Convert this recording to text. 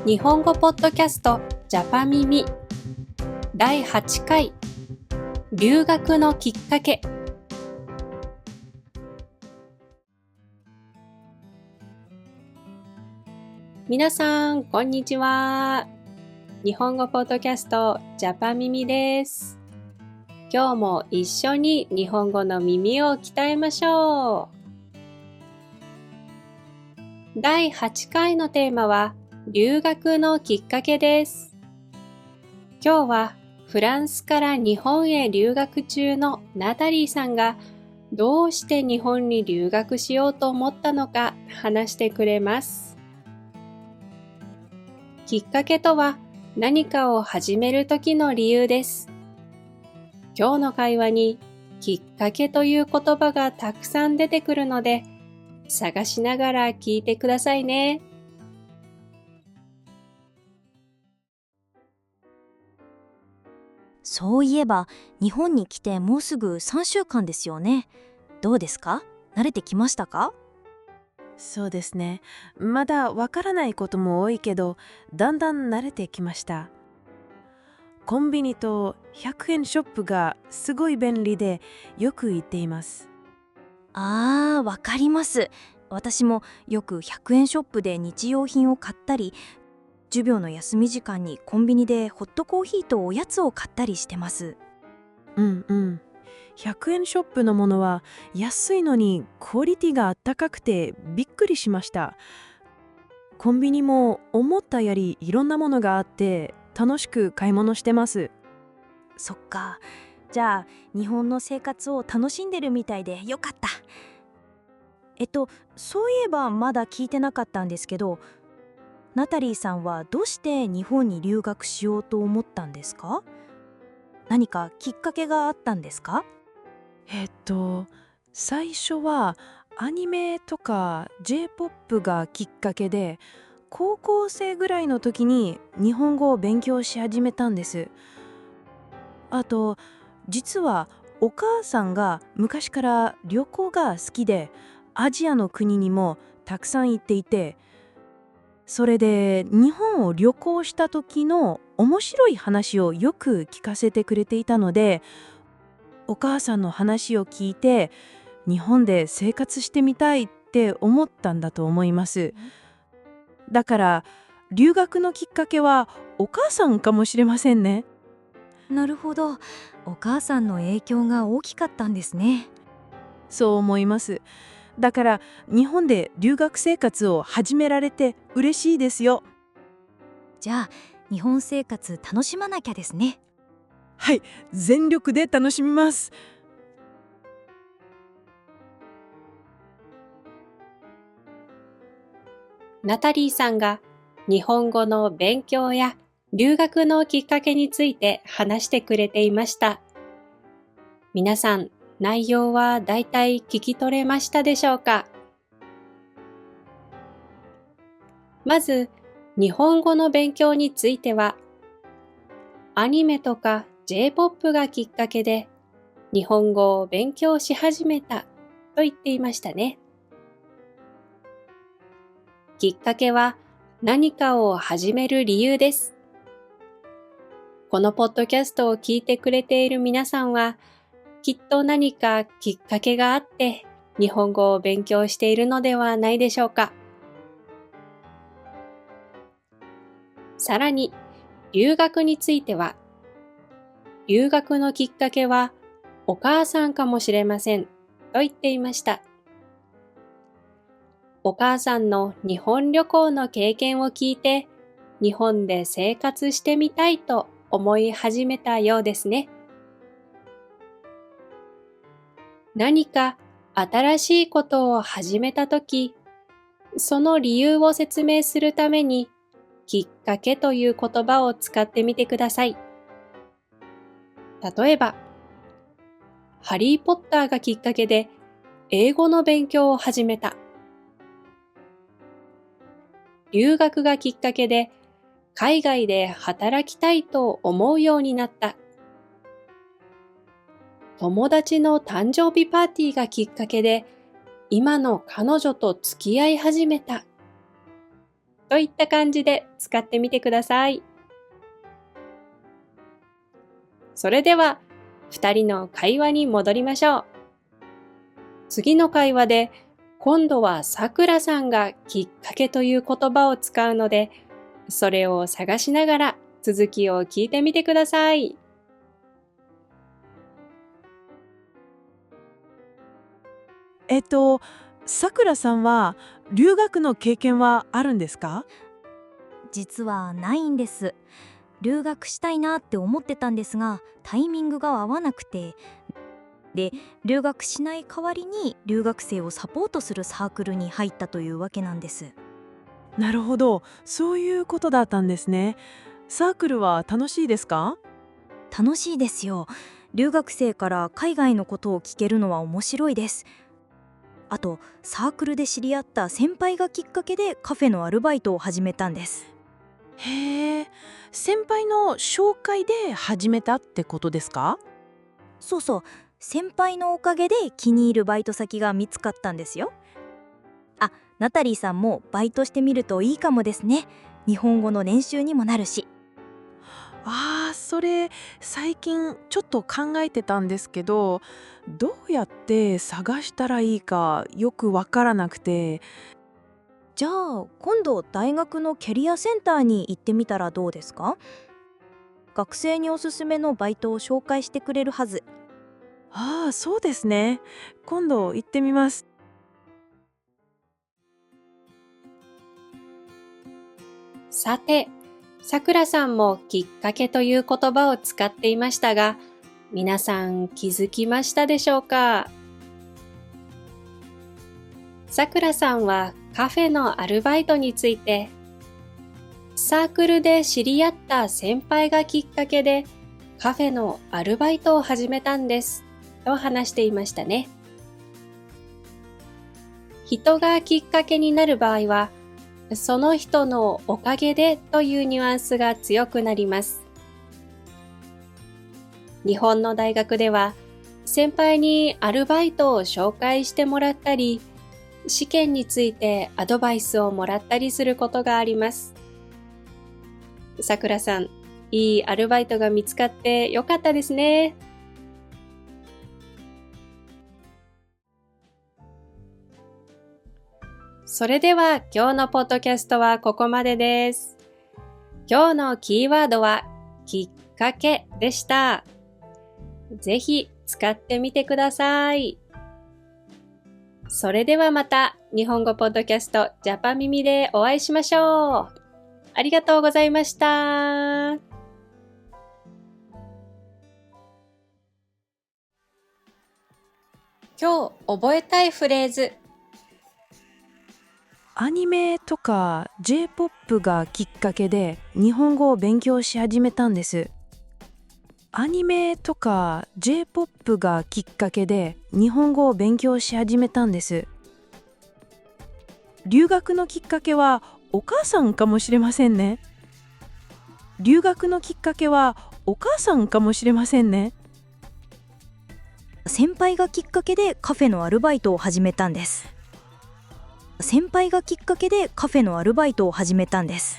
日本語ポッドキャストジャパミミ第8回留学のきっかけ。皆さんこんにちは。日本語ポッドキャストジャパミミです。今日も一緒に日本語の耳を鍛えましょう。第8回のテーマは留学のきっかけです。今日はフランスから日本へ留学中のナタリーさんがどうして日本に留学しようと思ったのか話してくれます。きっかけとは何かを始めるときの理由です。今日の会話にきっかけという言葉がたくさん出てくるので探しながら聞いてくださいね。そういえば日本に来てもうすぐ3週間ですよね。どうですか？慣れてきましたか？そうですね。まだわからないことも多いけど、だんだん慣れてきました。コンビニと100円ショップがすごい便利でよく行っています。わかります。私もよく100円ショップで日用品を買ったり、授業の休み時間にコンビニでホットコーヒーとおやつを買ったりしてます。100円ショップのものは安いのにクオリティが高くてびっくりしました。コンビニも思ったよりいろんなものがあって楽しく買い物してます。そっか。じゃあ日本の生活を楽しんでるみたいでよかった。そういえばまだ聞いてなかったんですけど、ナタリーさんはどうして日本に留学しようと思ったんですか？何かきっかけがあったんですか？最初はアニメとか J-POP がきっかけで、高校生ぐらいの時に日本語を勉強し始めたんです。あと、実はお母さんが昔から旅行が好きで、アジアの国にもたくさん行っていて、それで日本を旅行した時の面白い話をよく聞かせてくれていたので、お母さんの話を聞いて日本で生活してみたいって思ったんだと思います。だから留学のきっかけはお母さんかもしれませんね。なるほど。お母さんの影響が大きかったんですね。そう思います。だから日本で留学生活を始められて嬉しいですよ。じゃあ日本生活楽しまなきゃですね。はい、全力で楽しみます。ナタリーさんが日本語の勉強や留学のきっかけについて話してくれていました。皆さん、内容はだいたい聞き取れましたでしょうか？まず、日本語の勉強については、アニメとか J-POP がきっかけで日本語を勉強し始めたと言っていましたね。きっかけは何かを始める理由です。このポッドキャストを聞いてくれている皆さんは、きっと何かきっかけがあって日本語を勉強しているのではないでしょうか。さらに、留学については、留学のきっかけはお母さんかもしれませんと言っていました。お母さんの日本旅行の経験を聞いて、日本で生活してみたいと思い始めたようですね。何か新しいことを始めたとき、その理由を説明するために、きっかけという言葉を使ってみてください。例えば、ハリー・ポッターがきっかけで英語の勉強を始めた。留学がきっかけで海外で働きたいと思うようになった。友達の誕生日パーティーがきっかけで今の彼女と付き合い始めた。といった感じで使ってみてください。それでは、2人の会話に戻りましょう。次の会話で、今度はさくらさんがきっかけという言葉を使うので、それを探しながら続きを聞いてみてください。さくらさんは留学の経験はあるんですか？実はないんです。留学したいなって思ってたんですが、タイミングが合わなくて、で留学しない代わりに留学生をサポートするサークルに入ったというわけなんです。なるほど、そういうことだったんですね。サークルは楽しいですか？楽しいですよ。留学生から海外のことを聞けるのは面白いです。あとサークルで知り合った先輩がきっかけでカフェのアルバイトを始めたんです。へえ、先輩の紹介で始めたってことですか？そうそう、先輩のおかげで気に入るバイト先が見つかったんですよ。あ、ナタリーさんもバイトしてみるといいかもですね。日本語の練習にもなるし。それ最近ちょっと考えてたんですけど、どうやって探したらいいかよくわからなくて。じゃあ今度大学のキャリアセンターに行ってみたらどうですか？学生におすすめのバイトを紹介してくれるはず。そうですね。今度行ってみます。さて、さくらさんもきっかけという言葉を使っていましたが、皆さん気づきましたでしょうか？さくらさんはカフェのアルバイトについて、サークルで知り合った先輩がきっかけでカフェのアルバイトを始めたんですと話していましたね。人がきっかけになる場合は、その人のおかげでというニュアンスが強くなります。日本の大学では、先輩にアルバイトを紹介してもらったり、試験についてアドバイスをもらったりすることがあります。さくらさん、いいアルバイトが見つかってよかったですね。それでは今日のポッドキャストはここまでです。今日のキーワードはきっかけでした。ぜひ使ってみてください。それではまた日本語ポッドキャストジャパ耳でお会いしましょう。ありがとうございました。今日覚えたいフレーズ。アニメとか J-POP がきっかけで日本語を勉強し始めたんです。アニメとか J-POP がきっかけで日本語を勉強し始めたんです。留学のきっかけはお母さんかもしれませんね。留学のきっかけはお母さんかもしれませんね。先輩がきっかけでカフェのアルバイトを始めたんです。先輩がきっかけでカフェのアルバイトを始めたんです。